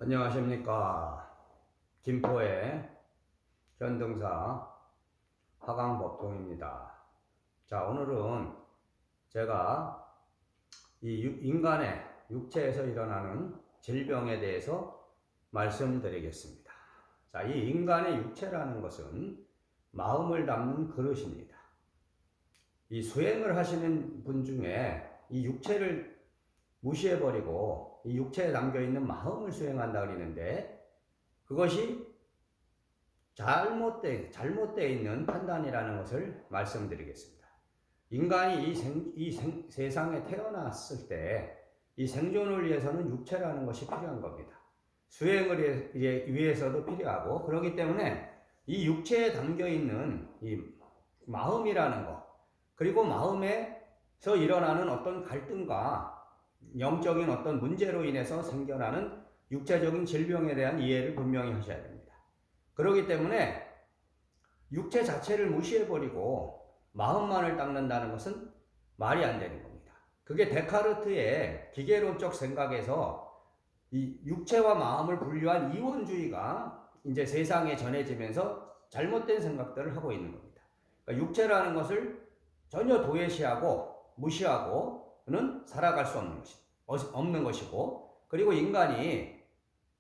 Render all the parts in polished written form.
안녕하십니까. 김포의 현등사 화강법통입니다. 자, 오늘은 제가 이 인간의 육체에서 일어나는 질병에 대해서 말씀드리겠습니다. 자, 이 인간의 육체라는 것은 마음을 담는 그릇입니다. 이 수행을 하시는 분 중에 이 육체를 무시해버리고 이 육체에 담겨있는 마음을 수행한다 그러는데, 그것이 잘못되어 있는 판단이라는 것을 말씀드리겠습니다. 인간이 세상에 태어났을 때 이 생존을 위해서는 육체라는 것이 필요한 겁니다. 수행을 위해서도 필요하고, 그렇기 때문에 이 육체에 담겨있는 이 마음이라는 것, 그리고 마음에서 일어나는 어떤 갈등과 영적인 어떤 문제로 인해서 생겨나는 육체적인 질병에 대한 이해를 분명히 하셔야 됩니다. 그렇기 때문에 육체 자체를 무시해버리고 마음만을 닦는다는 것은 말이 안 되는 겁니다. 그게 데카르트의 기계론적 생각에서 이 육체와 마음을 분류한 이원주의가 이제 세상에 전해지면서 잘못된 생각들을 하고 있는 겁니다. 그러니까 육체라는 것을 전혀 도외시하고 무시하고는 살아갈 수 없는 것이고, 그리고 인간이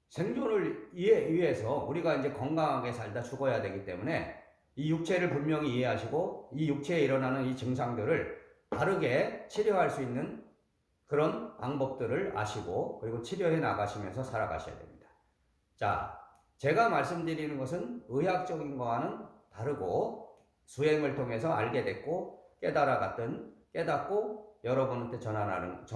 생존을 위해서 우리가 이제 건강하게 살다 죽어야 되기 때문에 이 육체를 분명히 이해하시고 이 육체에 일어나는 이 증상들을 바르게 치료할 수 있는 그런 방법들을 아시고, 그리고 치료해 나가시면서 살아가셔야 됩니다. 자, 제가 말씀드리는 것은 의학적인 거와는 다르고 수행을 통해서 알게 됐고 깨닫고 여러분한테 전하는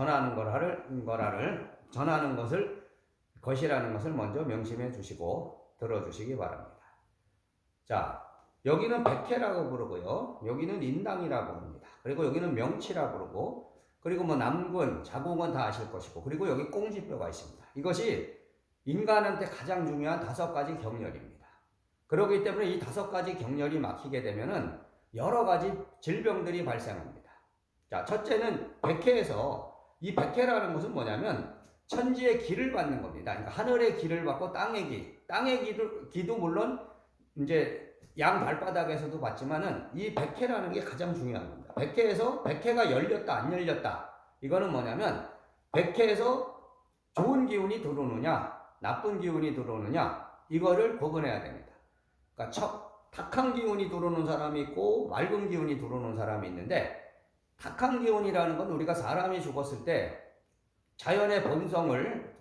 것이라는 것을 먼저 명심해 주시고 들어주시기 바랍니다. 자, 여기는 백해라고 부르고요. 여기는 인당이라고 부릅니다. 그리고 여기는 명치라고 부르고, 그리고 뭐 남근, 자궁은 다 아실 것이고, 그리고 여기 꽁지뼈가 있습니다. 이것이 인간한테 가장 중요한 5가지 경렬입니다. 그렇기 때문에 이 5가지 경렬이 막히게 되면은 여러 가지 질병들이 발생합니다. 자, 첫째는 백해에서, 이 백해라는 것은 뭐냐면 천지의 기를 받는 겁니다. 그러니까 하늘의 기를 받고 땅의 기도 물론 이제 양 발바닥에서도 받지만은 이 백해라는 게 가장 중요한 겁니다. 백해에서 백해가 열렸다 안 열렸다, 이거는 뭐냐면 백해에서 좋은 기운이 들어오느냐 나쁜 기운이 들어오느냐, 이거를 구분해야 됩니다. 그러니까 탁한 기운이 들어오는 사람이 있고 맑은 기운이 들어오는 사람이 있는데, 탁한 기운이라는 건 우리가 사람이 죽었을 때 자연의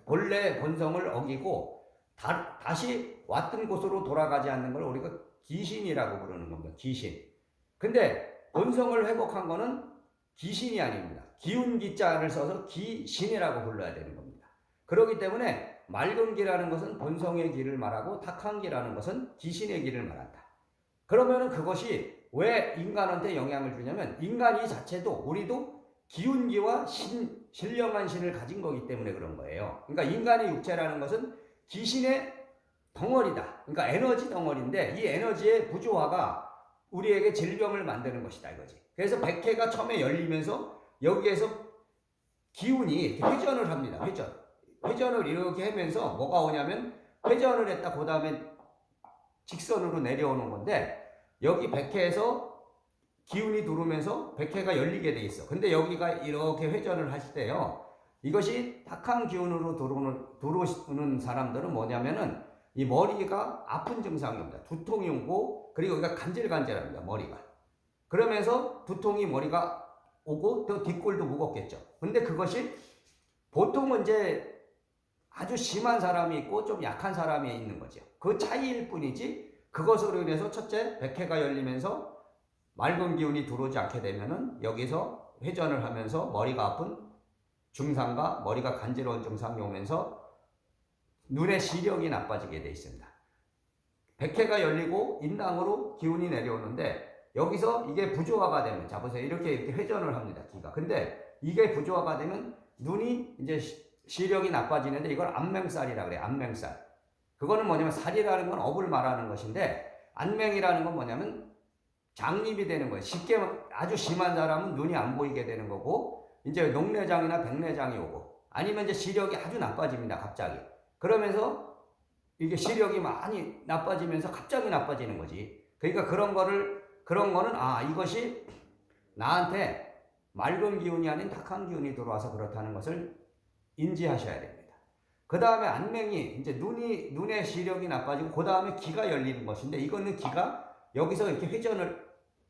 본래 본성을 어기고 다시 왔던 곳으로 돌아가지 않는 걸 우리가 귀신이라고 부르는 겁니다. 귀신. 근데 본성을 회복한 거는 귀신이 아닙니다. 기운 기자를 써서 귀신이라고 불러야 되는 겁니다. 그렇기 때문에 맑은 기라는 것은 본성의 기를 말하고 탁한 기라는 것은 귀신의 기를 말한다. 그러면은 그것이 왜 인간한테 영향을 주냐면, 인간이 자체도 우리도 기운기와 신령한 신을 가진 거기 때문에 그런 거예요. 그러니까 인간의 육체라는 것은 귀신의 덩어리다. 그러니까 에너지 덩어리인데, 이 에너지의 부조화가 우리에게 질병을 만드는 것이다 이거지. 그래서 백해가 처음에 열리면서 여기에서 기운이 이렇게 회전을 합니다. 회전을 이렇게 하면서 뭐가 오냐면, 회전을 했다 그 다음에 직선으로 내려오는 건데, 여기 백해에서 기운이 들어오면서 백해가 열리게 돼 있어. 근데 여기가 이렇게 회전을 하실 때요, 이것이 탁한 기운으로 들어오는 사람들은 뭐냐면은 이 머리가 아픈 증상입니다. 두통이 오고, 그리고 여기가 간질간질합니다. 머리가. 그러면서 두통이 머리가 오고 또 뒷골도 무겁겠죠. 근데 그것이 보통은 이제 아주 심한 사람이 있고 좀 약한 사람이 있는 거죠. 그 차이일 뿐이지, 그것으로 인해서 첫째 백해가 열리면서 맑은 기운이 들어오지 않게 되면은 여기서 회전을 하면서 머리가 아픈 증상과 머리가 간지러운 증상이 오면서 눈의 시력이 나빠지게 돼 있습니다. 백해가 열리고 인당으로 기운이 내려오는데, 여기서 이게 부조화가 되면, 자 보세요, 이렇게 회전을 합니다, 기가. 근데 이게 부조화가 되면 눈이 이제 시력이 나빠지는데, 이걸 안맹살이라 그래요. 안맹살. 그거는 뭐냐면, 살이라는 건 업을 말하는 것인데, 안맹이라는 건 뭐냐면 장립이 되는 거예요. 쉽게 아주 심한 사람은 눈이 안 보이게 되는 거고, 이제 녹내장이나 백내장이 오고, 아니면 이제 시력이 아주 나빠집니다, 갑자기. 그러면서 이게 시력이 많이 나빠지면서 갑자기 나빠지는 거지. 그러니까 그런 거는 이것이 나한테 맑은 기운이 아닌 탁한 기운이 들어와서 그렇다는 것을 인지하셔야 됩니다. 그 다음에 안맹이 이제 눈의 시력이 나빠지고 그 다음에 기가 열리는 것인데, 이거는 기가 여기서 이렇게 회전을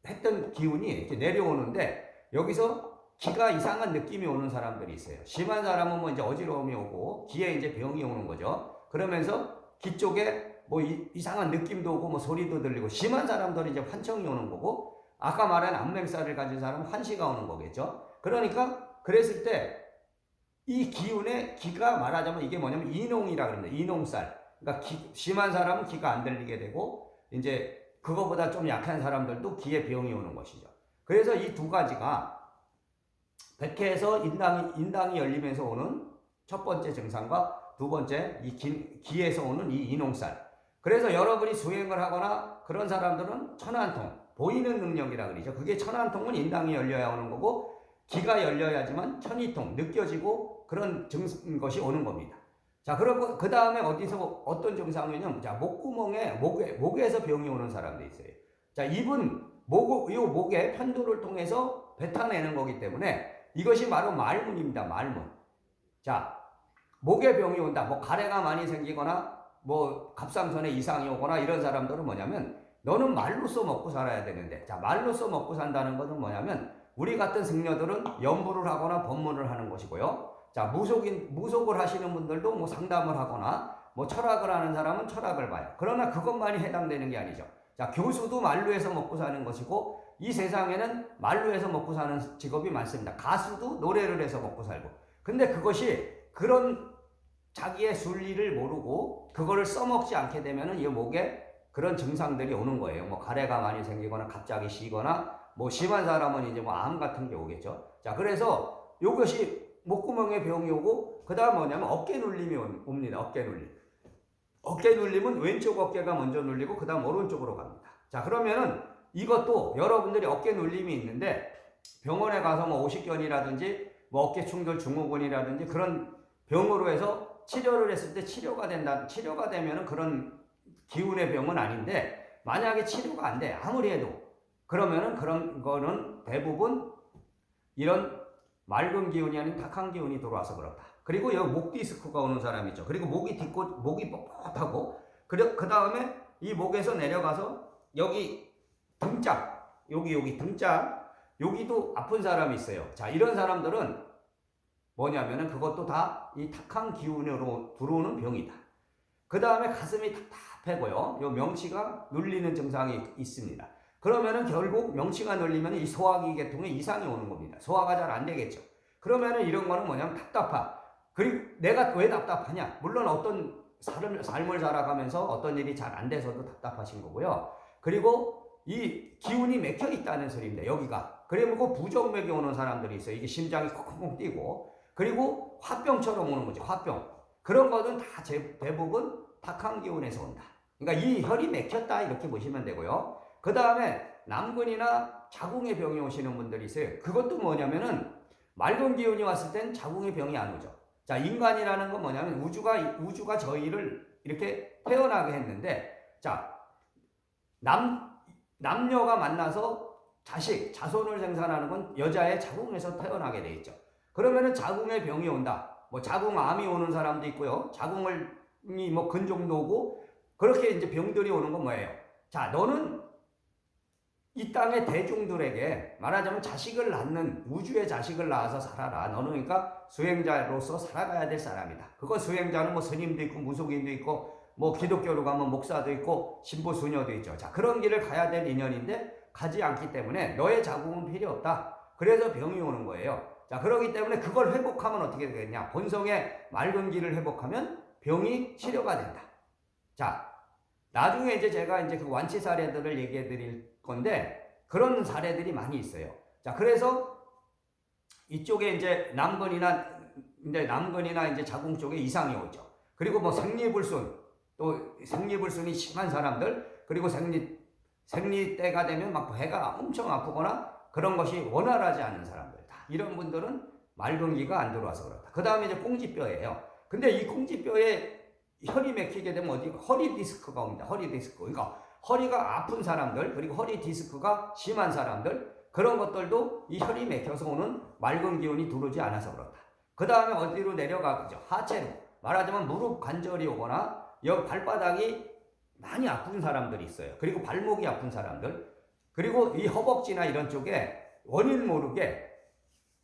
했던 기운이 이렇게 내려오는데, 여기서 기가 이상한 느낌이 오는 사람들이 있어요. 심한 사람은 뭐 이제 어지러움이 오고 기에 이제 병이 오는 거죠. 그러면서 귀 쪽에 뭐 이상한 느낌도 오고 뭐 소리도 들리고, 심한 사람들은 이제 환청이 오는 거고, 아까 말한 안맹살을 가진 사람은 환시가 오는 거겠죠. 그러니까 그랬을 때 이 기운의 기가 말하자면 이게 뭐냐면 인홍이라 그럽니다. 인홍살. 그러니까 심한 사람은 귀가 안 들리게 되고, 이제 그거보다 좀 약한 사람들도 귀에 병이 오는 것이죠. 그래서 이 두 가지가 백회에서 인당이 열리면서 오는 첫 번째 증상과 두 번째 이 기에서 오는 이 인홍살. 그래서 여러분이 수행을 하거나 그런 사람들은 천안통, 보이는 능력이라 그러죠. 그게 천안통은 인당이 열려야 오는 거고, 기가 열려야지만 천이통, 느껴지고 그런 것이 오는 겁니다. 자, 그리고 그 다음에 어떤 증상이냐면, 자, 목에서 병이 오는 사람도 있어요. 자, 입은 목에 편도를 통해서 뱉어내는 거기 때문에 이것이 바로 말문입니다. 말문. 자, 목에 병이 온다. 뭐 가래가 많이 생기거나 뭐 갑상선에 이상이 오거나 이런 사람들은 뭐냐면, 너는 말로써 먹고 살아야 되는데, 자, 말로써 먹고 산다는 것은 뭐냐면, 우리 같은 승려들은 연부를 하거나 법문을 하는 것이고요. 자, 무속을 하시는 분들도 뭐 상담을 하거나 뭐 철학을 하는 사람은 철학을 봐요. 그러나 그것만이 해당되는 게 아니죠. 자, 교수도 말로 해서 먹고 사는 것이고, 이 세상에는 말로 해서 먹고 사는 직업이 많습니다. 가수도 노래를 해서 먹고 살고. 근데 그것이 그런 자기의 순리를 모르고 그거를 써먹지 않게 되면은 이 목에 그런 증상들이 오는 거예요. 뭐 가래가 많이 생기거나 갑자기 쉬거나, 뭐 심한 사람은 이제 뭐 암 같은 게 오겠죠. 자, 그래서 이것이 목구멍에 병이 오고, 그 다음 뭐냐면 어깨 눌림이 옵니다. 어깨 눌림. 어깨 눌림은 왼쪽 어깨가 먼저 눌리고 그 다음 오른쪽으로 갑니다. 자, 그러면은 이것도 여러분들이 어깨 눌림이 있는데, 병원에 가서 뭐 오십견이라든지 뭐 어깨 충돌 증후군이라든지 그런 병으로 해서 치료를 했을 때 치료가 되면은 그런 기운의 병은 아닌데, 만약에 치료가 안 돼, 아무리 해도, 그러면은 그런 거는 대부분 이런 맑은 기운이 아닌 탁한 기운이 들어와서 그렇다. 그리고 여기 목 디스크가 오는 사람이죠. 그리고 목이 뻣뻣하고, 그 다음에 이 목에서 내려가서 여기 등짝, 여기 등짝, 여기도 아픈 사람이 있어요. 자, 이런 사람들은 뭐냐면은 그것도 다 이 탁한 기운으로 들어오는 병이다. 그 다음에 가슴이 답답하고요. 요 명치가 눌리는 증상이 있습니다. 그러면은 결국 명치가 눌리면 이 소화기 계통에 이상이 오는 겁니다. 소화가 잘 안 되겠죠. 그러면은 이런 거는 뭐냐면 답답하. 그리고 내가 왜 답답하냐? 물론 어떤 삶을 살아가면서 어떤 일이 잘 안 돼서도 답답하신 거고요. 그리고 이 기운이 막혀 있다는 소리입니다. 여기가. 그리고 부정맥이 오는 사람들이 있어요. 이게 심장이 콩콩 뛰고, 그리고 화병처럼 오는 거죠. 화병. 그런 거는 다 대부분 탁한 기운에서 온다. 그러니까 이 혈이 막혔다 이렇게 보시면 되고요. 그 다음에 남근이나 자궁의 병이 오시는 분들이 있어요. 그것도 뭐냐면은 맑은 기운이 왔을 땐 자궁의 병이 안 오죠. 자, 인간이라는 건 뭐냐면 우주가 저희를 이렇게 태어나게 했는데, 자, 남녀가 만나서 자손을 생산하는 건 여자의 자궁에서 태어나게 돼 있죠. 그러면은 자궁의 병이 온다. 뭐 자궁암이 오는 사람도 있고요. 자궁이 뭐 근종도 오고, 그렇게 이제 병들이 오는 건 뭐예요? 자, 너는 이 땅의 대중들에게 말하자면 자식을 낳는, 우주의 자식을 낳아서 살아라. 너는 그러니까 수행자로서 살아가야 될 사람이다. 그거 수행자는 뭐 스님도 있고 무속인도 있고 뭐 기독교로 가면 목사도 있고 신부 수녀도 있죠. 자, 그런 길을 가야 될 인연인데 가지 않기 때문에 너의 자궁은 필요 없다. 그래서 병이 오는 거예요. 자, 그렇기 때문에 그걸 회복하면 어떻게 되겠냐? 본성의 맑은 길을 회복하면 병이 치료가 된다. 자, 나중에 이제 제가 이제 그 완치 사례들을 얘기해 드릴 건데, 그런 사례들이 많이 있어요. 자, 그래서 이쪽에 이제 남근이나 이제 자궁 쪽에 이상이 오죠. 그리고 뭐 생리불순, 또 생리불순이 심한 사람들, 그리고 생리 때가 되면 막 배가 엄청 아프거나 그런 것이 원활하지 않은 사람들, 다 이런 분들은 맑은 기가 안 들어와서 그렇다. 그 다음에 이제 꽁지뼈예요. 근데 이 꽁지뼈에 혈이 막히게 되면 어디 허리 디스크가 옵니다. 허리 디스크. 그러니까 허리가 아픈 사람들, 그리고 허리 디스크가 심한 사람들, 그런 것들도 이 혈이 막혀서 오는 맑은 기운이 들어오지 않아서 그렇다. 그 다음에 어디로 내려가죠? 하체로. 말하자면 무릎 관절이 오거나 여기 발바닥이 많이 아픈 사람들이 있어요. 그리고 발목이 아픈 사람들, 그리고 이 허벅지나 이런 쪽에 원인 모르게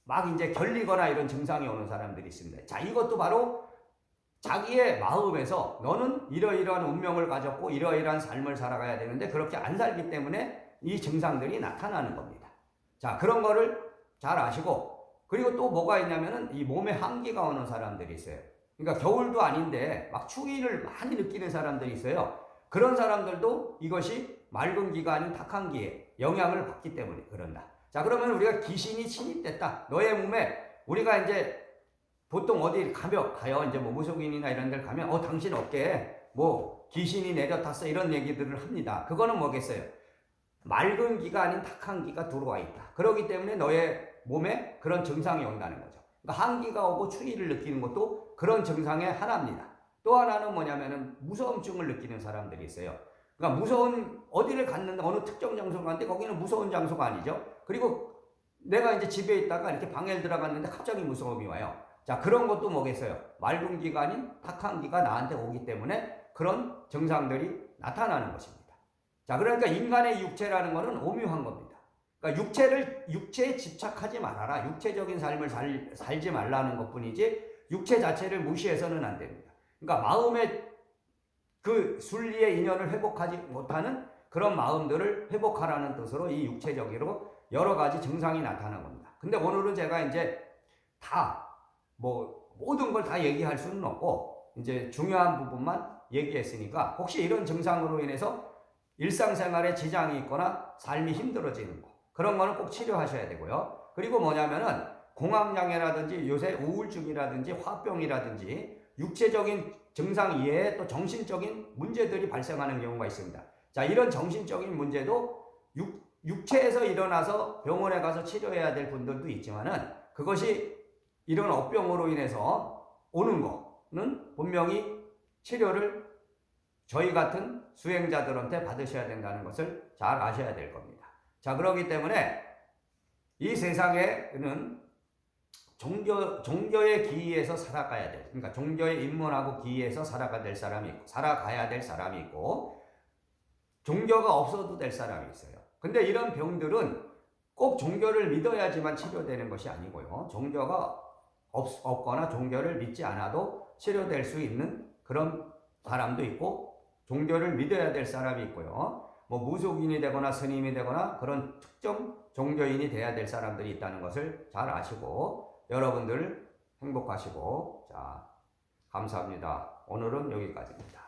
막 이제 결리거나 이런 증상이 오는 사람들이 있습니다. 자, 이것도 바로 자기의 마음에서 너는 이러이러한 운명을 가졌고 이러이러한 삶을 살아가야 되는데 그렇게 안 살기 때문에 이 증상들이 나타나는 겁니다. 자, 그런 거를 잘 아시고, 그리고 또 뭐가 있냐면은 이 몸에 한기가 오는 사람들이 있어요. 그러니까 겨울도 아닌데 막 추위를 많이 느끼는 사람들이 있어요. 그런 사람들도 이것이 맑은 기가 아닌 탁한 기에 영향을 받기 때문에 그런다. 자, 그러면 우리가 귀신이 침입됐다. 너의 몸에 우리가 이제 보통 어디 가요. 이제 뭐 무속인이나 이런 데를 가면 당신 어깨에 뭐 귀신이 내려탔어 이런 얘기들을 합니다. 그거는 뭐겠어요? 맑은 기가 아닌 탁한 기가 들어와 있다. 그렇기 때문에 너의 몸에 그런 증상이 온다는 거죠. 그러니까 한기가 오고 추위를 느끼는 것도 그런 증상의 하나입니다. 또 하나는 뭐냐면은 무서움증을 느끼는 사람들이 있어요. 그러니까 무서운 어디를 갔는데 어느 특정 장소를 갔는데 거기는 무서운 장소가 아니죠. 그리고 내가 이제 집에 있다가 이렇게 방에 들어갔는데 갑자기 무서움이 와요. 자, 그런 것도 뭐겠어요? 맑은 기가 아닌 탁한 기가 나한테 오기 때문에 그런 증상들이 나타나는 것입니다. 자, 그러니까 인간의 육체라는 것은 오묘한 겁니다. 그러니까 육체에 집착하지 말아라. 육체적인 삶을 살지 말라는 것 뿐이지 육체 자체를 무시해서는 안 됩니다. 그러니까 마음의 그 순리의 인연을 회복하지 못하는 그런 마음들을 회복하라는 뜻으로 이 육체적으로 여러 가지 증상이 나타난 겁니다. 근데 오늘은 제가 이제 다 모든 걸 다 얘기할 수는 없고 이제 중요한 부분만 얘기했으니까 혹시 이런 증상으로 인해서 일상생활에 지장이 있거나 삶이 힘들어지는 거, 그런 거는 꼭 치료하셔야 되고요. 그리고 뭐냐면은 공황장애라든지 요새 우울증이라든지 화병이라든지 육체적인 증상 이외에 또 정신적인 문제들이 발생하는 경우가 있습니다. 자, 이런 정신적인 문제도 육체에서 일어나서 병원에 가서 치료해야 될 분들도 있지만은 그것이 이런 업병으로 인해서 오는 거는 분명히 치료를 저희 같은 수행자들한테 받으셔야 된다는 것을 잘 아셔야 될 겁니다. 자, 그렇기 때문에 이 세상에는 종교의 기의에서 살아가야 될, 그러니까 종교에 입문하고 기의에서 살아가야 될 사람이 있고 종교가 없어도 될 사람이 있어요. 근데 이런 병들은 꼭 종교를 믿어야지만 치료되는 것이 아니고요. 종교가 없거나 종교를 믿지 않아도 치료될 수 있는 그런 사람도 있고 종교를 믿어야 될 사람이 있고요. 뭐 무속인이 되거나 스님이 되거나 그런 특정 종교인이 돼야 될 사람들이 있다는 것을 잘 아시고 여러분들 행복하시고, 자, 감사합니다. 오늘은 여기까지입니다.